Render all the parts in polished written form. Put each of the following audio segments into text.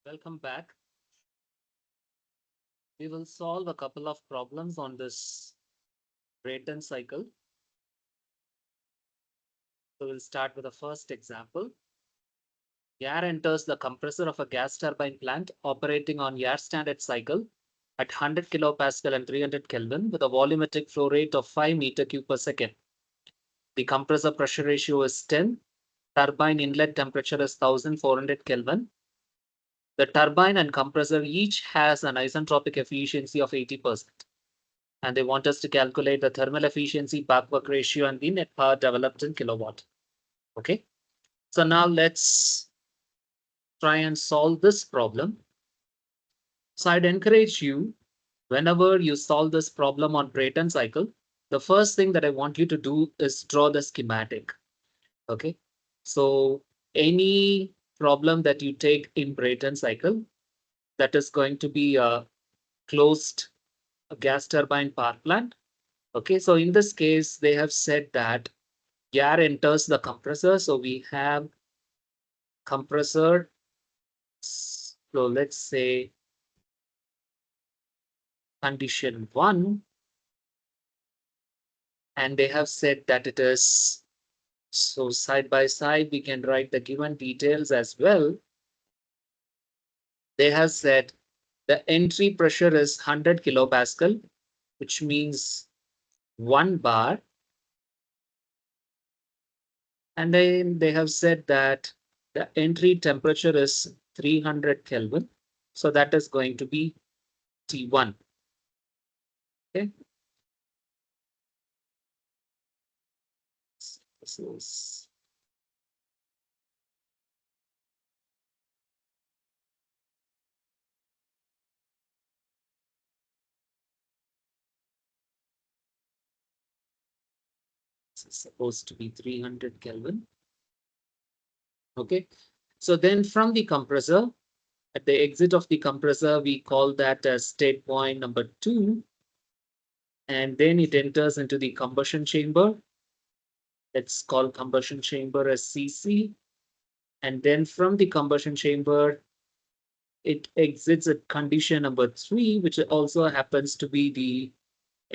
Welcome back. We will solve a couple of problems on this Brayton cycle. So we'll start with the first example. Air enters the compressor of a gas turbine plant operating on air standard cycle at 100 kilopascal and 300 Kelvin with a volumetric flow rate of 5 meter cube per second. The compressor pressure ratio is 10. Turbine inlet temperature is 1400 Kelvin. The turbine and compressor each has an isentropic efficiency of 80%. And they want us to calculate the thermal efficiency, back work ratio, and the net power developed in kilowatt. Okay, so now let's try and solve this problem. So I'd encourage you, whenever you solve this problem on Brayton cycle, the first thing that I want you to do is draw the schematic. Okay, so any problem that you take in Brayton cycle, that is going to be a closed gas turbine power plant. Okay, so in this case, they have said that air enters the compressor. So we have compressor. So let's say condition 1. And they have said that it is, so side by side, we can write the given details as well. They have said the entry pressure is 100 kilopascal, which means 1 bar. And then they have said that the entry temperature is 300 Kelvin. So that is going to be T1. Okay. This is supposed to be 300 Kelvin. Okay. So then from the compressor, at the exit of the compressor, we call that as state point number 2. And then it enters into the combustion chamber. Let's call combustion chamber as CC. And then from the combustion chamber, it exits at condition number 3, which also happens to be the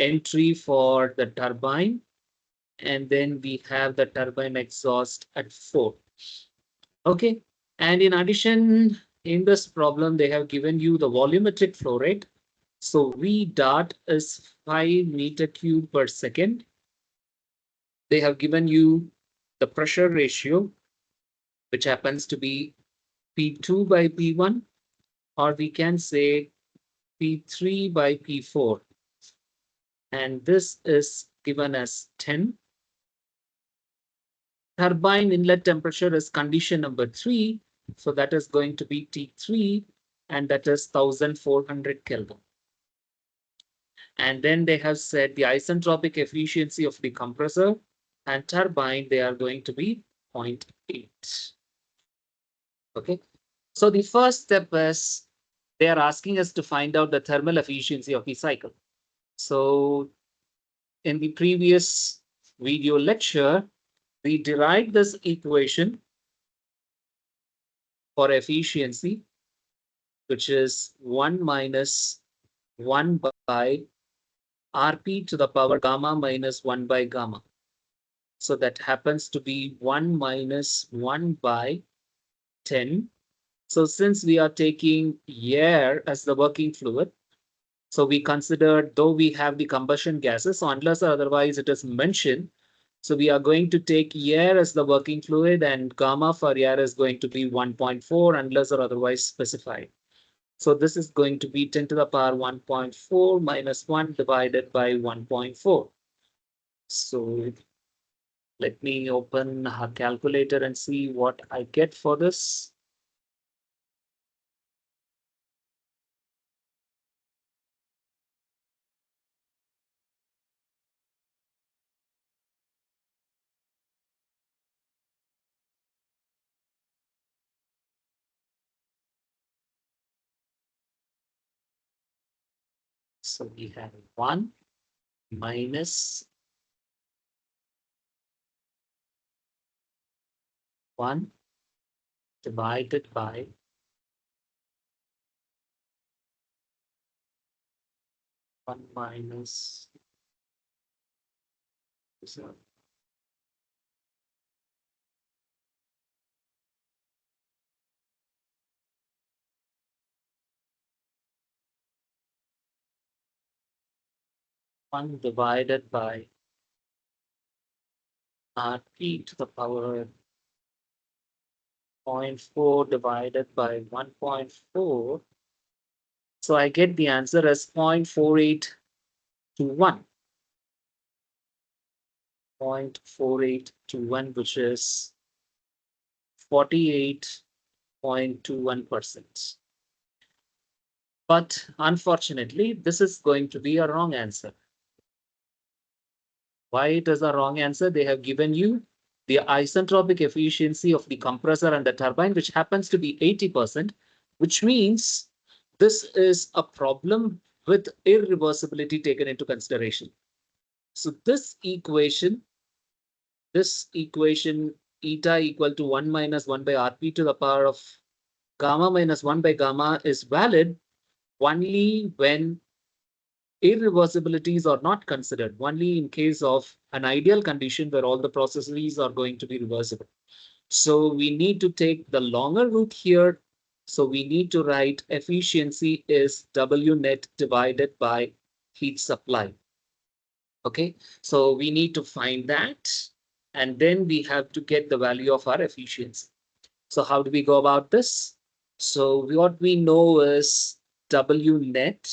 entry for the turbine. And then we have the turbine exhaust at 4. Okay. And in addition, in this problem, they have given you the volumetric flow rate. So V dot is 5 meter cube per second. They have given you the pressure ratio, which happens to be P2 by P1, or we can say P3 by P4. And this is given as 10. Turbine inlet temperature is condition number 3. So that is going to be T3, and that is 1400 Kelvin. And then they have said the isentropic efficiency of the compressor and turbine, they are going to be 0.8. Okay. So the first step is they are asking us to find out the thermal efficiency of the cycle. So in the previous video lecture, we derived this equation for efficiency, which is 1 minus 1 by Rp to the power gamma minus 1 by gamma. So that happens to be 1 minus 1 by 10. So since we are taking air as the working fluid, so we consider, though we have the combustion gases, so unless or otherwise it is mentioned, so we are going to take air as the working fluid, and gamma for air is going to be 1.4 unless or otherwise specified. So this is going to be 10 to the power 1.4 minus 1 divided by 1.4. So let me open a calculator and see what I get for this. So we have 1 minus 1 divided by 1 minus 1 divided by RP to the power 0.4 divided by 1.4. So I get the answer as 0.4821. 0.4821, which is 48.21%. But unfortunately, this is going to be a wrong answer. Why it is a wrong answer? They have given you the isentropic efficiency of the compressor and the turbine, which happens to be 80%, which means this is a problem with irreversibility taken into consideration. So this equation eta equal to 1 minus 1 by Rp to the power of gamma minus 1 by gamma is valid only when irreversibilities are not considered, only in case of an ideal condition where all the processes are going to be reversible. So we need to take the longer route here. So we need to write efficiency is W net divided by heat supply. Okay, so we need to find that, and then we have to get the value of our efficiency. So how do we go about this? So what we know is W net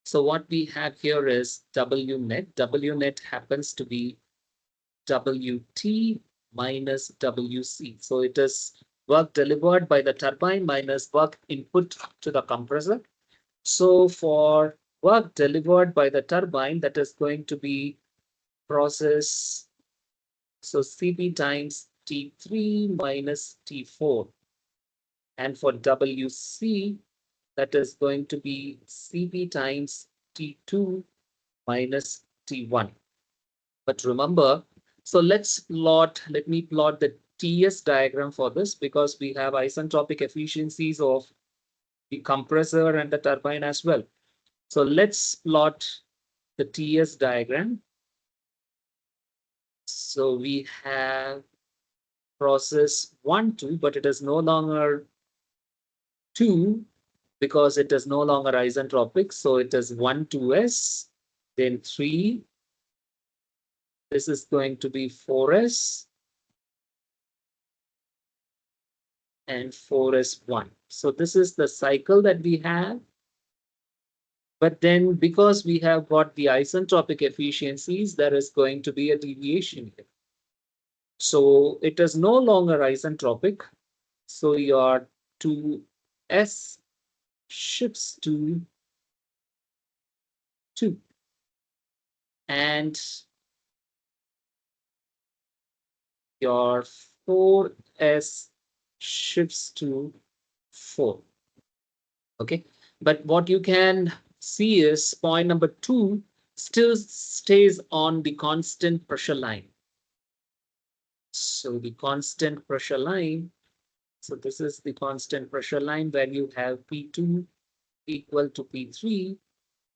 So what we have here is W net. W net happens to be WT minus WC. So it is work delivered by the turbine minus work input to the compressor. So for work delivered by the turbine, that is going to be process. So CP times T3 minus T4. And for WC, that is going to be CP times T2 minus T1. But remember, so let me plot the TS diagram for this because we have isentropic efficiencies of the compressor and the turbine as well. So let's plot the TS diagram. So we have process 1, 2, but it is no longer 2 because it is no longer isentropic. So it is 1, 2s, then 3. This is going to be 4s. And 4s1. So this is the cycle that we have. But then because we have got the isentropic efficiencies, there is going to be a deviation here. So it is no longer isentropic. So your 2s shifts to 2. And your 4s shifts to 4. Okay, but what you can see is point number 2 still stays on the constant pressure line. So the constant pressure line, so this is the constant pressure line where you have P2 equal to P3,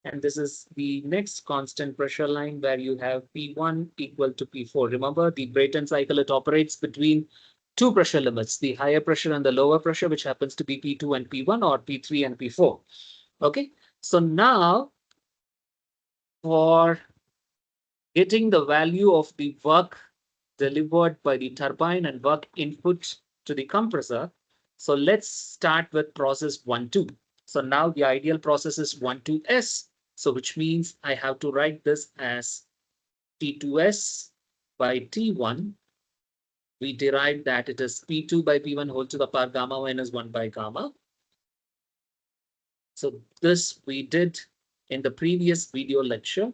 and this is the next constant pressure line where you have P1 equal to P4. Remember, the Brayton cycle, it operates between two pressure limits, the higher pressure and the lower pressure, which happens to be P2 and P1 or P3 and P4. Okay, so now for getting the value of the work delivered by the turbine and work input to the compressor. So let's start with process 1, 2. So now the ideal process is 1, 2s. So which means I have to write this as T2s by T1. We derived that it is P2 by P1 whole to the power gamma minus 1 by gamma. So this we did in the previous video lecture.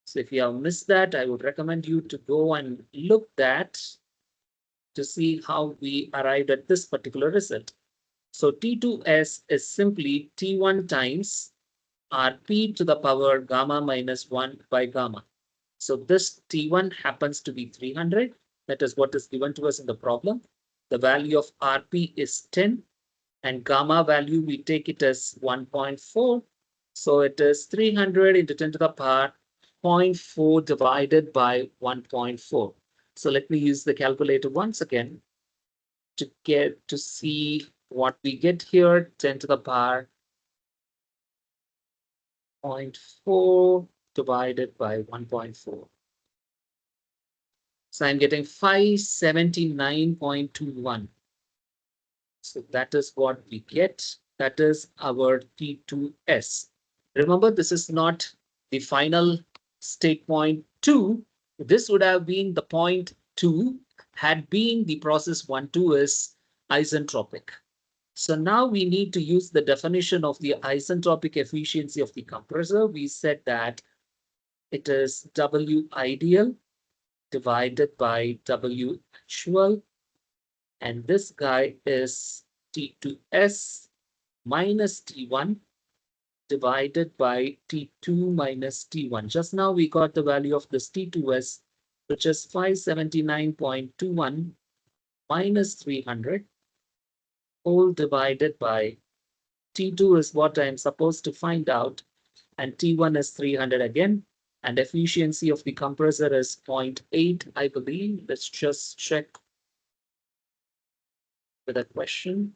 So if you have missed that, I would recommend you to go and look that to see how we arrived at this particular result. So T2S is simply T1 times Rp to the power gamma minus 1 by gamma. So this T1 happens to be 300. That is what is given to us in the problem. The value of Rp is 10 and gamma value, we take it as 1.4. So it is 300 into 10 to the power 0.4 divided by 1.4. So let me use the calculator once again to get to see what we get here. 10 to the power 0.4 divided by 1.4. So I'm getting 579.21. So that is what we get. That is our T2S. Remember, this is not the final state point 2. This would have been the point 2 had been the process 1, 2 is isentropic. So now we need to use the definition of the isentropic efficiency of the compressor. We said that it is W ideal divided by W actual. And this guy is T2S minus T1 divided by T2 minus T1. Just now we got the value of this T2S, which is 579.21 minus 300 whole divided by T2 is what I'm supposed to find out, and T1 is 300 again, and efficiency of the compressor is 0.8, I believe. Let's just check with a question.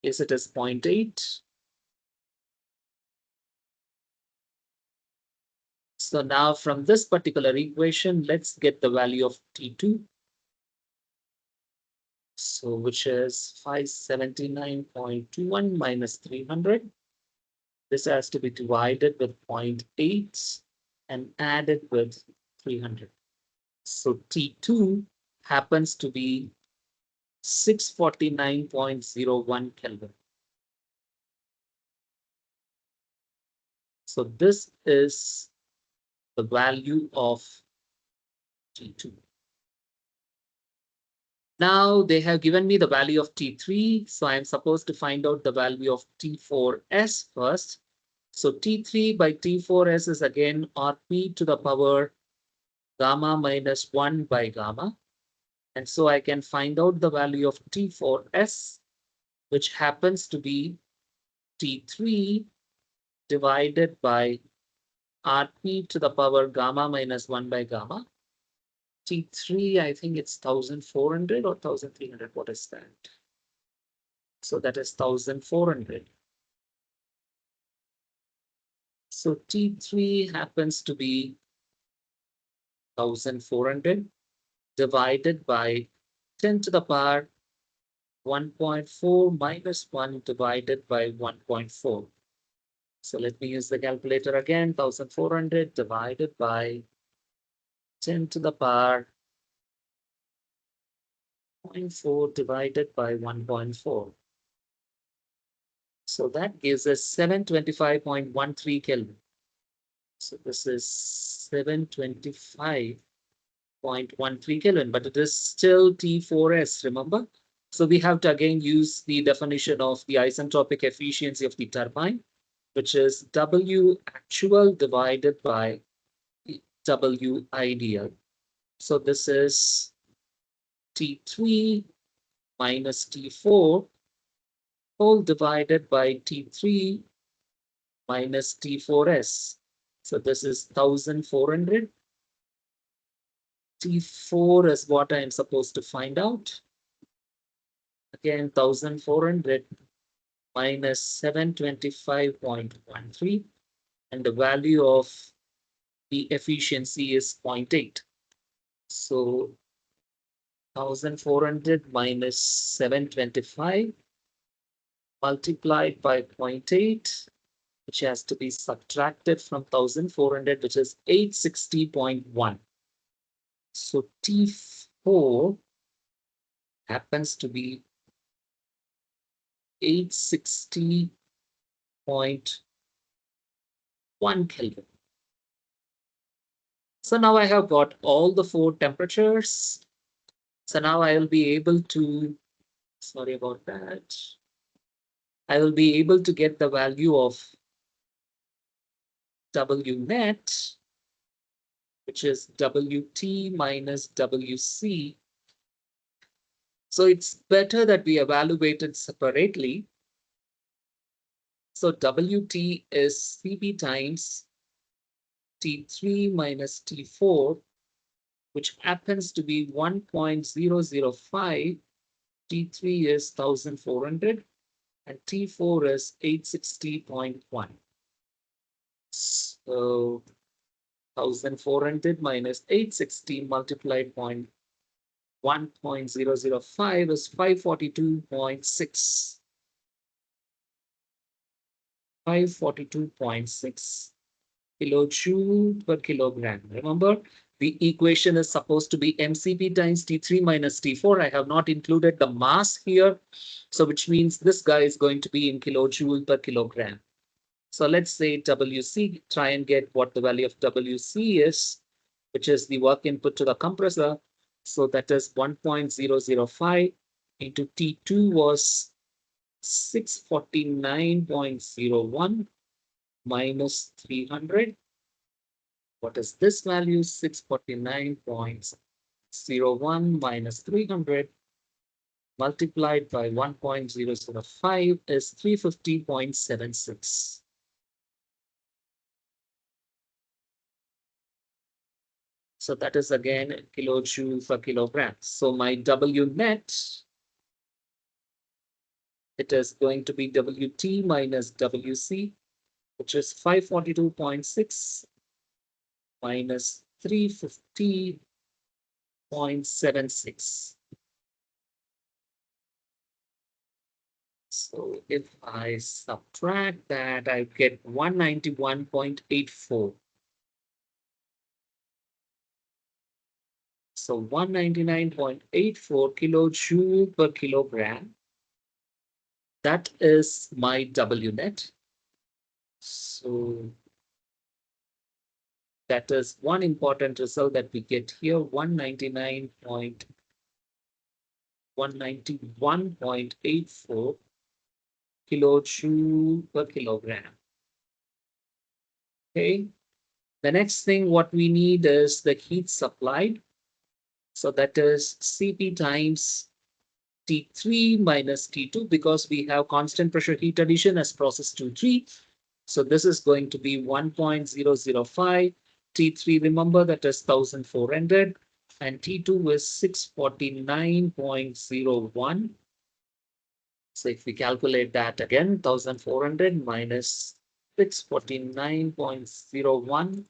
Yes, it is 0.8. So now from this particular equation, let's get the value of T2. So which is 579.21 minus 300. This has to be divided with 0.8 and added with 300. So T2 happens to be 649.01 Kelvin. So this is the value of T2. Now they have given me the value of T3. So I'm supposed to find out the value of T4S first. So T3 by T4S is again Rp to the power gamma minus 1 by gamma. And so I can find out the value of T4S, which happens to be T3 divided by Rp to the power gamma minus 1 by gamma. T3, I think it's 1400 or 1300. What is that? So that is 1400. So T3 happens to be 1400 divided by 10 to the power 1.4 minus 1 divided by 1.4. So let me use the calculator again. 1400 divided by 10 to the power 0.4 divided by 1.4. So that gives us 725.13 Kelvin. So this is 725.13 Kelvin, but it is still T4S, remember? So we have to again use the definition of the isentropic efficiency of the turbine, which is W actual divided by W ideal. So this is T3 minus T4 whole divided by T3 minus T4S. So this is 1400. T4 is what I am supposed to find out. Again, 1400 minus 725.13. And the value of the efficiency is 0.8. So 1400 minus 725 multiplied by 0.8, which has to be subtracted from 1400, which is 860.1. So T4 happens to be 860.1 Kelvin. So now I have got all the 4 temperatures. So now I will be able to Sorry about that. I will be able to get the value of W net, which is WT minus WC. So it's better that we evaluate it separately. So WT is CP times T3 minus T4, which happens to be 1.005. T3 is 1400 and T4 is 860.1. So 1400 minus 860 multiplied 1.005 is 542.6. 542.6 kilojoule per kilogram. Remember, the equation is supposed to be mCp times T3 minus T4. I have not included the mass here. So which means this guy is going to be in kilojoule per kilogram. So let's say WC, try and get what the value of WC is, which is the work input to the compressor. So that is 1.005 into T2 was 649.01 minus 300. What is this value? 649.01 minus 300 multiplied by 1.005 is 350.76. So that is again kilojoule per kilogram. So my W net, it is going to be WT minus WC, which is 542.6 minus 350.76. So if I subtract that, I get 191.84. So 199.84 kilojoule per kilogram. That is my W net. So that is one important result that we get here, 191.84 kilojoule per kilogram. Okay. The next thing what we need is the heat supplied. So that is Cp times T3 minus T2 because we have constant pressure heat addition as process 2-3. So this is going to be 1.005. T3, remember that is 1400 and T2 is 649.01. So if we calculate that again, 1400 minus 649.01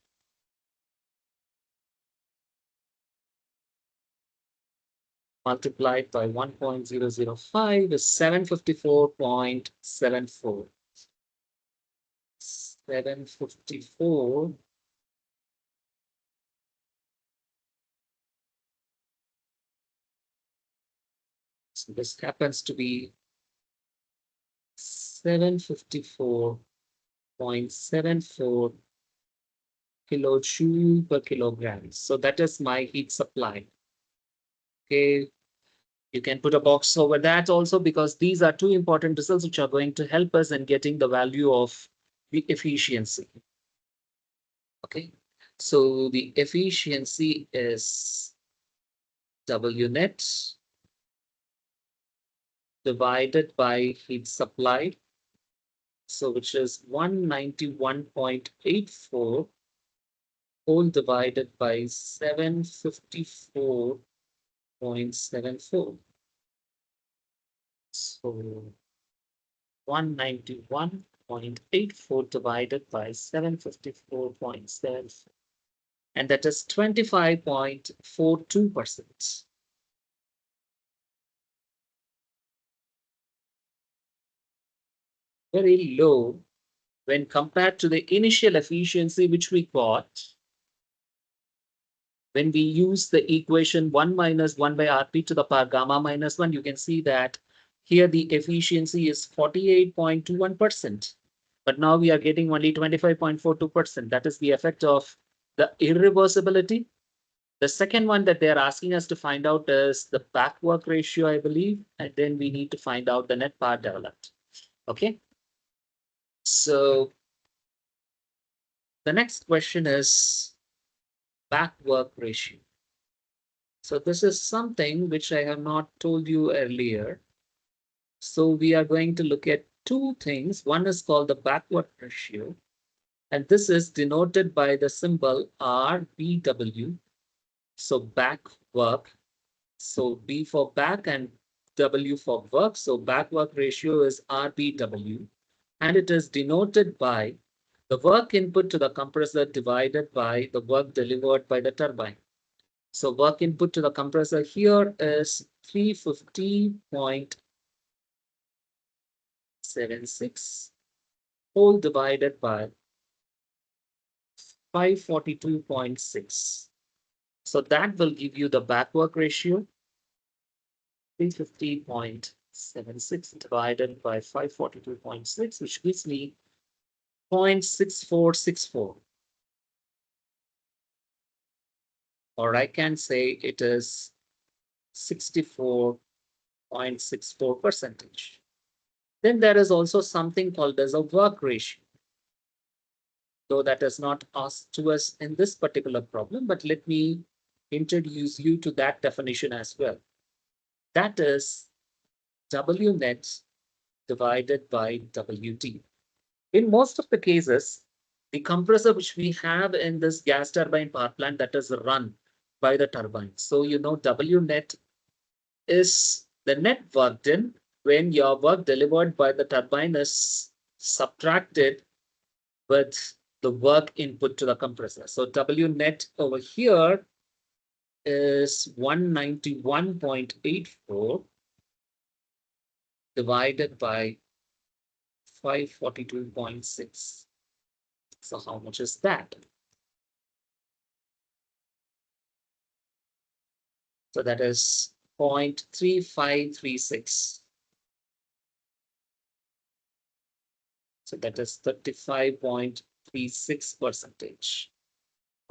multiplied by 1.005 is 754.74. 754. So this happens to be 754.74 kilojoule per kilogram. So that is my heat supply. Okay. You can put a box over that also because these are two important results which are going to help us in getting the value of the efficiency. Okay. So the efficiency is W net divided by heat supplied. So which is 191.84 whole divided by 754.74. So 191.84 divided by 754.74. And that is 25.42%. Very low when compared to the initial efficiency which we got when we use the equation 1 minus 1 by Rp to the power gamma minus 1, you can see that here the efficiency is 48.21%. But now we are getting only 25.42%. That is the effect of the irreversibility The second one that they're asking us to find out is the back work ratio, I believe, and then we need to find out the net power developed. Okay. So the next question is back work ratio. So this is something which I have not told you earlier. So we are going to look at two things. One is called the back work ratio, and this is denoted by the symbol RBW. So back work. So B for back and W for work. So back work ratio is RBW, and it is denoted by the work input to the compressor divided by the work delivered by the turbine. So work input to the compressor here is 350.76 whole divided by 542.6. So that will give you the back work ratio, 350.76 divided by 542.6, which gives me 0.6464. Or I can say it is 64.64%. Then there is also something called as a work ratio, though that is not asked to us in this particular problem, but let me introduce you to that definition as well. That is W net divided by WT. In most of the cases, the compressor which we have in this gas turbine power plant that is run by the turbine. So you know W net is the net work done when your work delivered by the turbine is subtracted with the work input to the compressor. So W net over here is 191.84 divided by 542.6. So how much is that? So that is 0.3536. So that is 35.36%.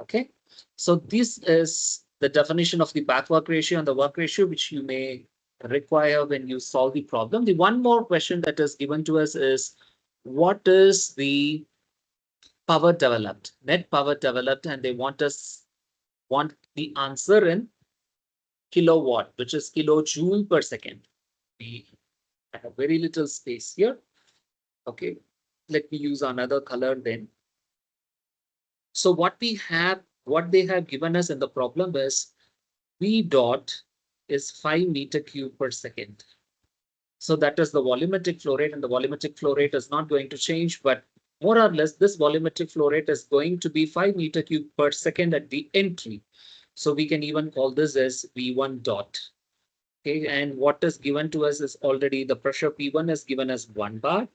Okay. So this is the definition of the back work ratio and the work ratio, which you may require when you solve the problem. The one more question that is given to us is, what is the power developed, net power developed, and they want the answer in kilowatt, which is kilojoule per second. We have very little space here. Okay, let me use another color then. So what they have given us in the problem is V dot is 5 meter cube per second. So that is the volumetric flow rate, and the volumetric flow rate is not going to change, but more or less this volumetric flow rate is going to be 5 meter cube per second at the entry. So we can even call this as V1 dot. Okay, and what is given to us is already the pressure P1 is given as 1 bar,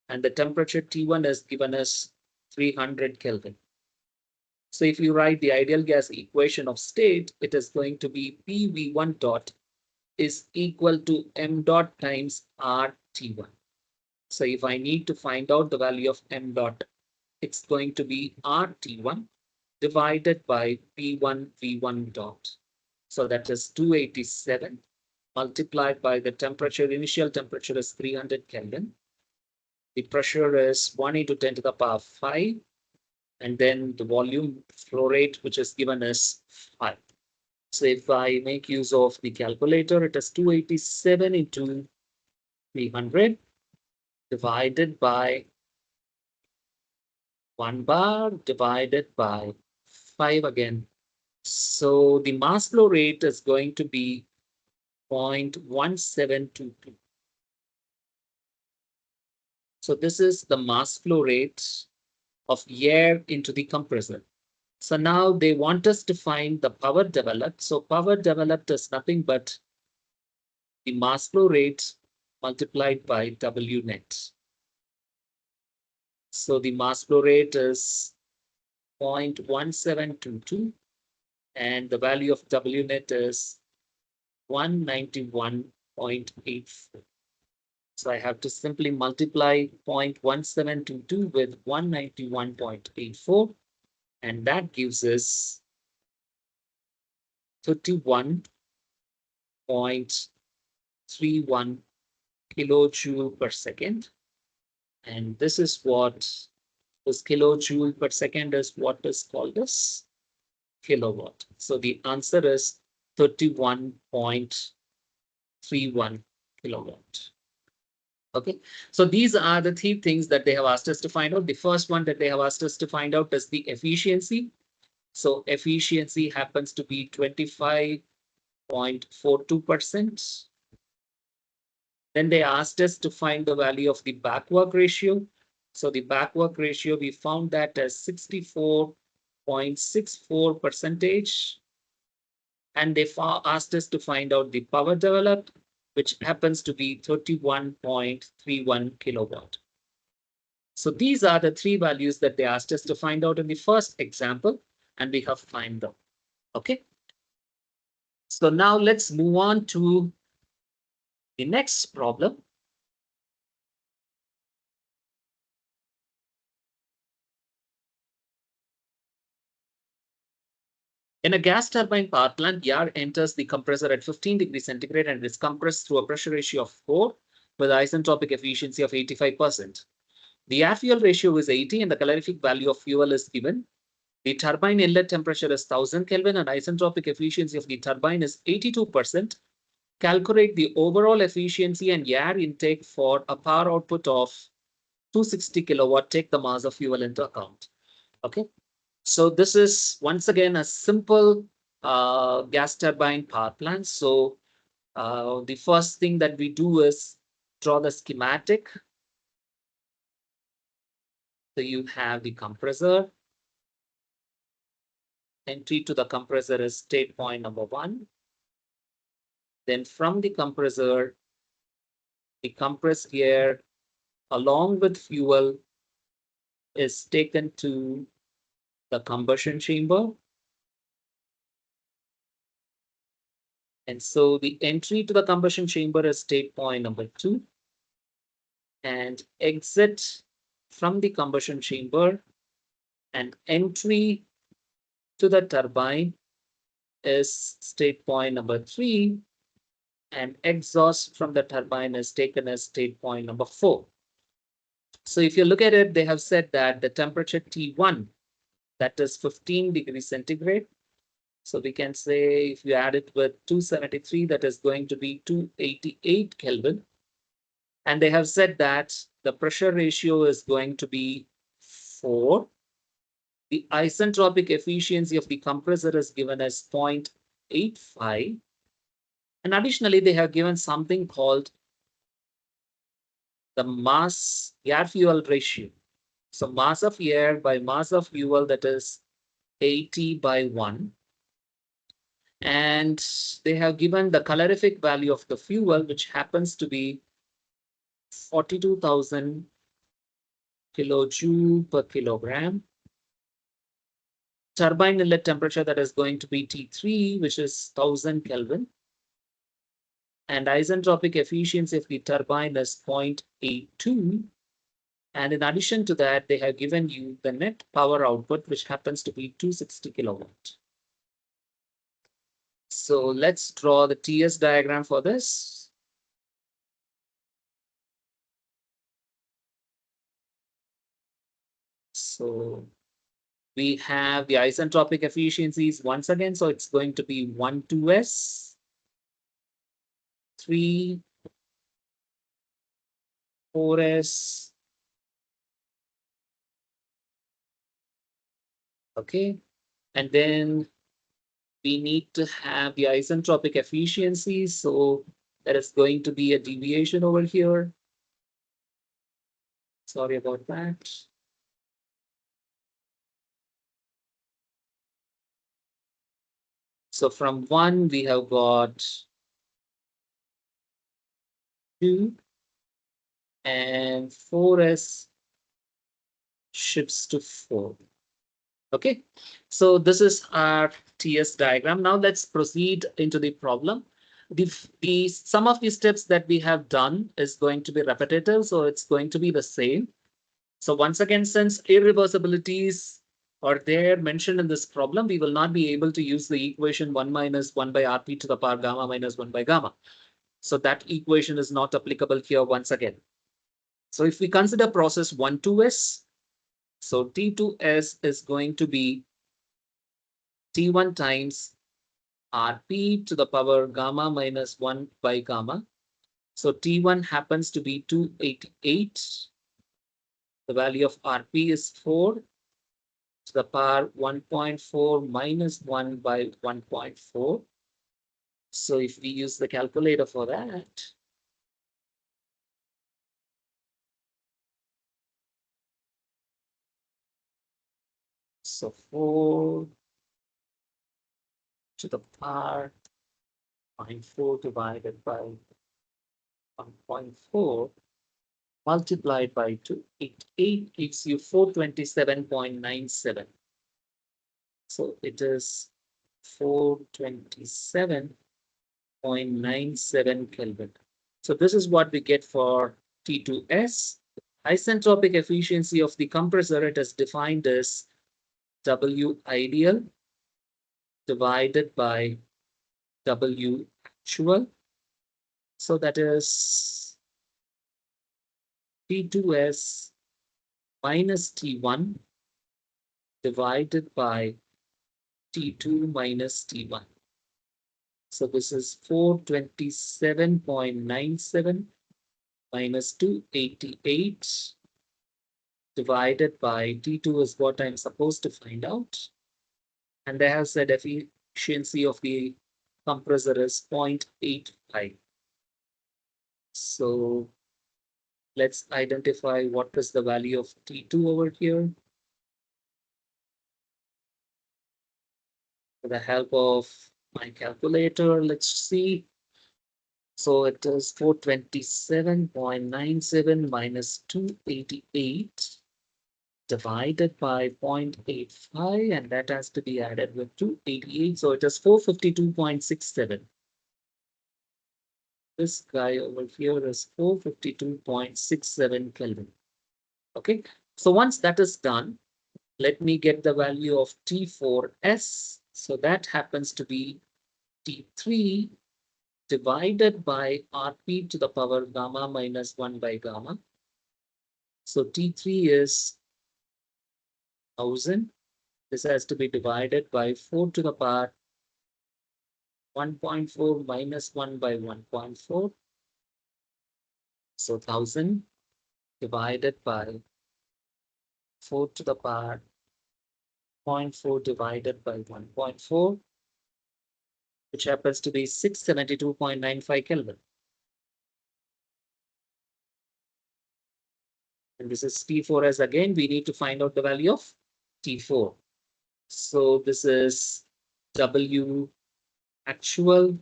and the temperature T1 is given as 300 Kelvin. So if you write the ideal gas equation of state, it is going to be PV1 dot is equal to M dot times RT1. So if I need to find out the value of M dot, it's going to be RT1 divided by P1 V1 dot. So that is 287 multiplied by the temperature. Initial temperature is 300 Kelvin. The pressure is 1 into 10 to the power 5. And then the volume flow rate, which is given as 5. So if I make use of the calculator, it is 287 into 300 divided by 1 bar divided by 5 again. So the mass flow rate is going to be 0.1722. So this is the mass flow rate of air into the compressor. So now they want us to find the power developed. So power developed is nothing but the mass flow rate multiplied by W net. So the mass flow rate is 0.1722 and the value of W net is 191.84. So I have to simply multiply 0.1722 with 191.84, and that gives us 31.31 kilojoule per second. And this is what this kilojoule per second is what is called as kilowatt. So the answer is 31.31 kilowatt. Okay, so these are the three things that they have asked us to find out. The first one that they have asked us to find out is the efficiency. So efficiency happens to be 25.42%. Then they asked us to find the value of the backwork ratio. So the backwork ratio, we found that as 64.64%. And they asked us to find out the power developed, which happens to be 31.31 kilowatt. So these are the three values that they asked us to find out in the first example, and we have found them. Okay. So now let's move on to the next problem. In a gas turbine power plant, air enters the compressor at 15 degrees centigrade and is compressed through a pressure ratio of 4 with isentropic efficiency of 85%. The air-fuel ratio is 80 and the calorific value of fuel is given. The turbine inlet temperature is 1000 Kelvin and isentropic efficiency of the turbine is 82%. Calculate the overall efficiency and air intake for a power output of 260 kilowatt. Take the mass of fuel into account. Okay. So this is once again a simple gas turbine power plant. So the first thing that we do is draw the schematic. So you have the compressor. Entry to the compressor is state point number 1. Then from the compressor, the compressed air along with fuel is taken to the combustion chamber. And so the entry to the combustion chamber is state point number 2. And exit from the combustion chamber and entry to the turbine is state point number 3. And exhaust from the turbine is taken as state point number 4. So if you look at it, they have said that the temperature T1, that is 15 degrees centigrade. So we can say if you add it with 273, that is going to be 288 Kelvin. And they have said that the pressure ratio is going to be 4. The isentropic efficiency of the compressor is given as 0.85. And additionally, they have given something called the mass air fuel ratio. So mass of air by mass of fuel, that is 80/1. And they have given the calorific value of the fuel, which happens to be 42,000 kilojoule per kilogram. Turbine inlet temperature, that is going to be T3, which is 1000 Kelvin. And isentropic efficiency of the turbine is 0.82. And in addition to that, they have given you the net power output, which happens to be 260 kilowatt. So let's draw the TS diagram for this. So we have the isentropic efficiencies once again. So it's going to be 1, 2s, 3, 4s. Okay. And then we need to have the isentropic efficiency. So there is going to be a deviation over here. Sorry about that. So from 1, we have got 2, and 4s shifts to 4. Okay, so this is our TS diagram. Now let's proceed into the problem. Some of the steps that we have done is going to be repetitive, so it's going to be the same. So once again, since irreversibilities or there mentioned in this problem, we will not be able to use the equation 1 minus 1 by Rp to the power gamma minus 1 by gamma. So that equation is not applicable here once again. So if we consider process 1 to S, so T2S is going to be T1 times Rp to the power gamma minus 1 by gamma. So T1 happens to be 288. The value of Rp is 4 to the power 1.4 minus 1 by 1.4. So if we use the calculator for that, so 4 to the power 0.4 divided by 1.4 multiplied by 288 gives you 427.97. So it is 427.97 Kelvin. So this is what we get for T2S. Isentropic efficiency of the compressor, it is defined as W ideal divided by W actual. So that is T2S minus T1 divided by T2 minus T1. So this is 427.97 minus 288 divided by T2 is what I'm supposed to find out. And they have said efficiency of the compressor is 0.85. So let's identify what is the value of T2 over here. With the help of my calculator, let's see. So it is 427.97 minus 288 divided by 0.85, and that has to be added with 288. So it is 452.67. This guy over here is 452.67 Kelvin. Okay, so once that is done, let me get the value of T4S. So that happens to be T3 divided by Rp to the power gamma minus 1 by gamma. So T3 is 1000. This has to be divided by 4 to the power 1.4 minus 1 by 1.4. So 1000 divided by 4 to the power 0.4 divided by 1.4, which happens to be 672.95 Kelvin. And this is T4S again. We need to find out the value of T4. So this is W actual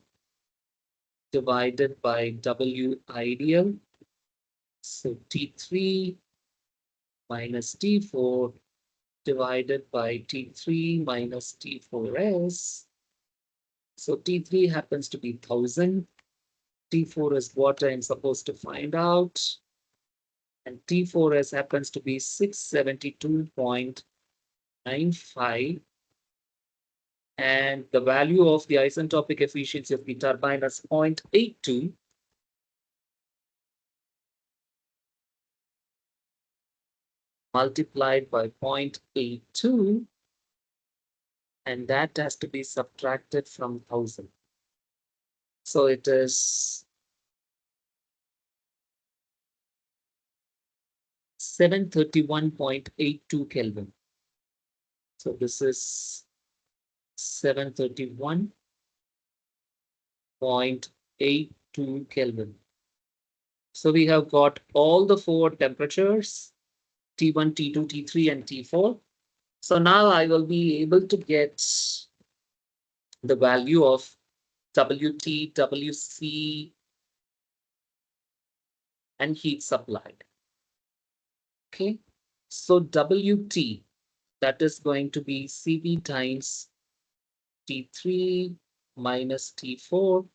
divided by W ideal. So T3 minus T4 divided by T3 minus T4S. So T3 happens to be 1000. T4 is what I'm supposed to find out. And T4S happens to be 672.95. And the value of the isentropic efficiency of the turbine is 0.82. Multiplied by 0.82, and that has to be subtracted from 1000. So it is 731.82 Kelvin. So this is 731.82 Kelvin. So we have got all the four temperatures, T1, T2, T3, and T4. So now I will be able to get the value of WT, WC, and heat supplied. Okay, so WT, that is going to be Cp times T3 minus T4.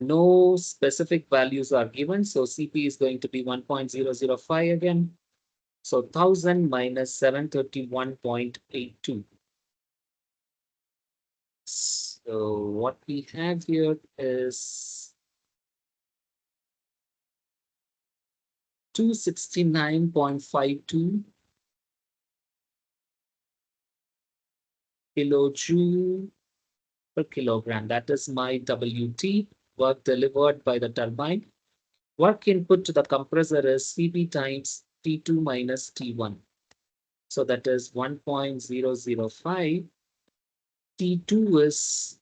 No specific values are given, so Cp is going to be 1.005 again. So 1000 minus 731.82. So what we have here is 269.52 kilojoule per kilogram. That is my WT, work delivered by the turbine. Work input to the compressor is Cp times T2 minus T1. So that is 1.005. T2 is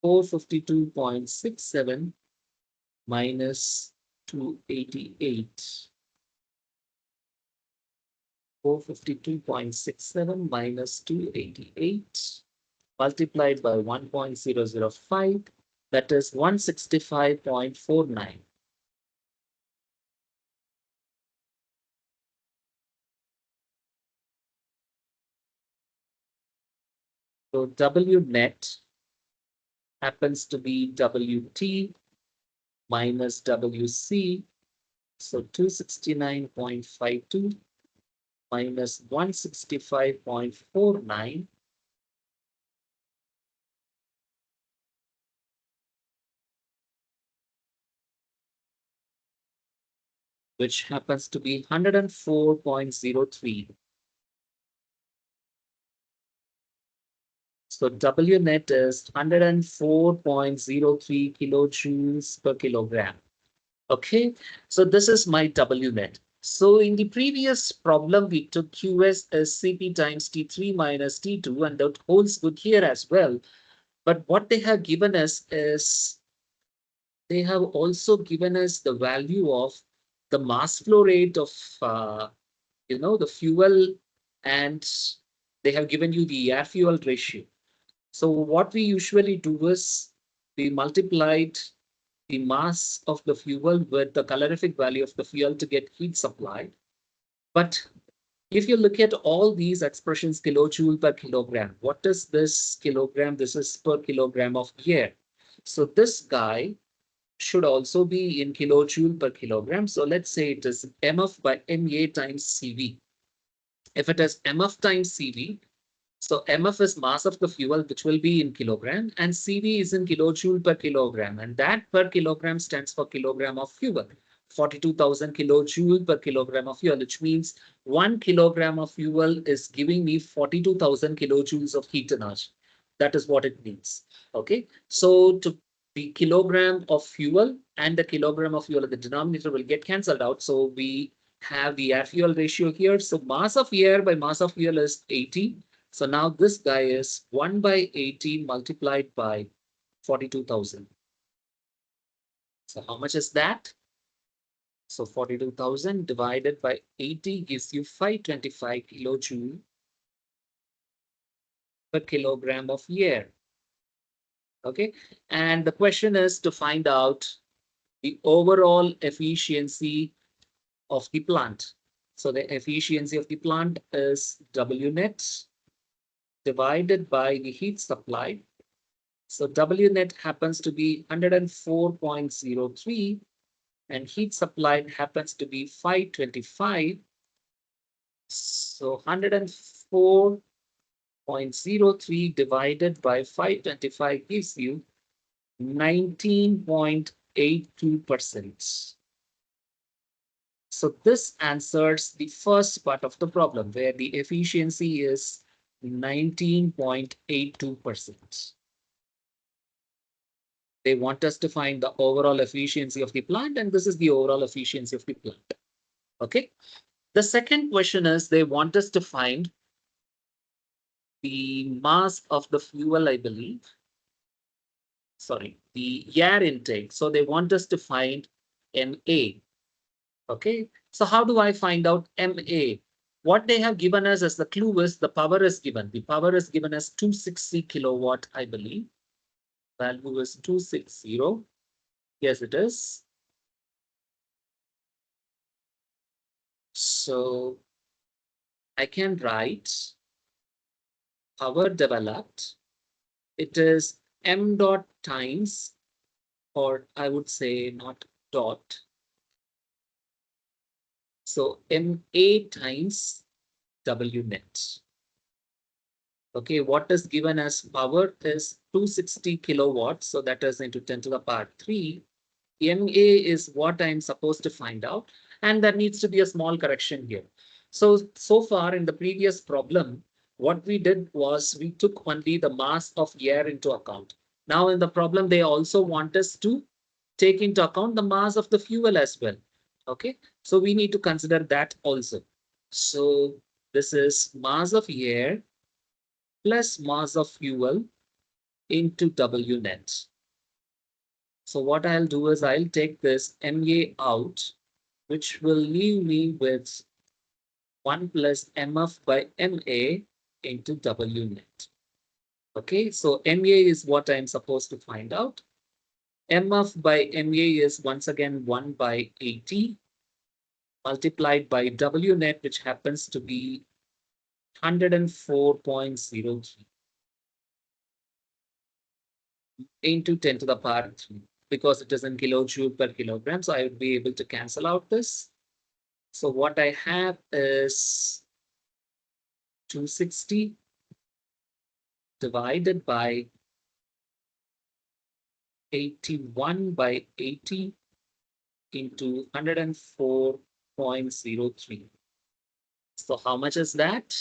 452.67 minus 288. 452.67 minus 288 multiplied by 1.005, that is 165.49. So W net happens to be WT minus WC. So 269.52 minus 165.49, which happens to be 104.03. So W net is 104.03 kilojoules per kilogram. Okay, so this is my W net. So in the previous problem, we took QS as Cp times T3 minus T2, and that holds good here as well. But what they have given us is they have also given us the value of the mass flow rate of the fuel, and they have given you the air fuel ratio. So what we usually do is we multiplied the mass of the fuel with the calorific value of the fuel to get heat supplied. But if you look at all these expressions, kilojoule per kilogram, what is this kilogram? This is per kilogram of air. So this guy should also be in kilojoule per kilogram. So let's say it is mf by ma times cv. If it is mf times cv, so mf is mass of the fuel, which will be in kilogram, and cv is in kilojoule per kilogram, and that per kilogram stands for kilogram of fuel. 42,000 kilojoule per kilogram of fuel, which means 1 kilogram of fuel is giving me 42,000 kilojoules of heat energy. That is what it means. Okay, so to the kilogram of fuel and the kilogram of fuel, the denominator will get cancelled out. So we have the air fuel ratio here. So mass of air by mass of fuel is 80. So now this guy is 1 by 80 multiplied by 42,000. So how much is that? So 42,000 divided by 80 gives you 525 kilojoule per kilogram of air. Okay. And the question is to find out the overall efficiency of the plant. So the efficiency of the plant is W net divided by the heat supplied. So W net happens to be 104.03 and heat supplied happens to be 525. So 104.03 divided by 525 gives you 19.82%. So this answers the first part of the problem where the efficiency is 19.82%. They want us to find the overall efficiency of the plant, and this is the overall efficiency of the plant. Okay. The second question is they want us to find the mass of the fuel, I believe. Sorry, the air intake. So they want us to find MA. Okay. So how do I find out MA? What they have given us as the clue is the power is given. The power is given as 260 kilowatt, I believe. Value is 260. Yes, it is. So I can write power developed. It is m dot times, or I would say not dot, So MA times W net. Okay, what is given as power is 260 kilowatts. So that is into 10 to the power 3. MA is what I'm supposed to find out. And there needs to be a small correction here. So far in the previous problem, what we did was we took only the mass of air into account. Now in the problem, they also want us to take into account the mass of the fuel as well. Okay, so we need to consider that also. So this is mass of air plus mass of fuel into W net. So what I'll do is I'll take this MA out, which will leave me with 1 plus MF by MA into W net. Okay, so MA is what I'm supposed to find out. MF by MA is once again 1 by 80 multiplied by W net, which happens to be 104.03 into 10 to the power 3 because it is in kilojoule per kilogram. So I would be able to cancel out this. So what I have is 260 divided by 81 by 80 into 104.03. So how much is that?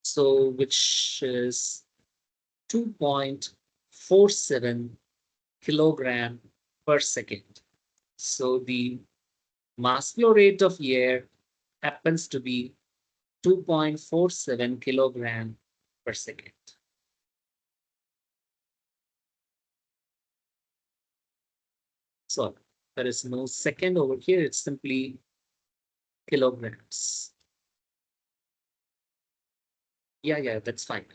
So which is 2.47 kilogram per second. So the mass flow rate of air happens to be 2.47 kilogram per second. So there is no second over here. It's simply kilograms. Yeah, that's fine.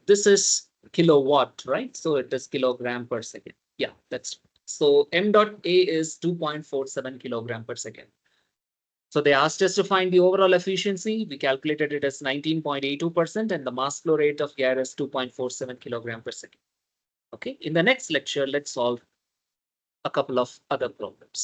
This is kilowatt, right? So it is kilogram per second. Yeah, that's so m dot A is 2.47 kilogram per second. So they asked us to find the overall efficiency. We calculated it as 19.82% and the mass flow rate of air is 2.47 kilogram per second. Okay, in the next lecture, let's solve a couple of other problems.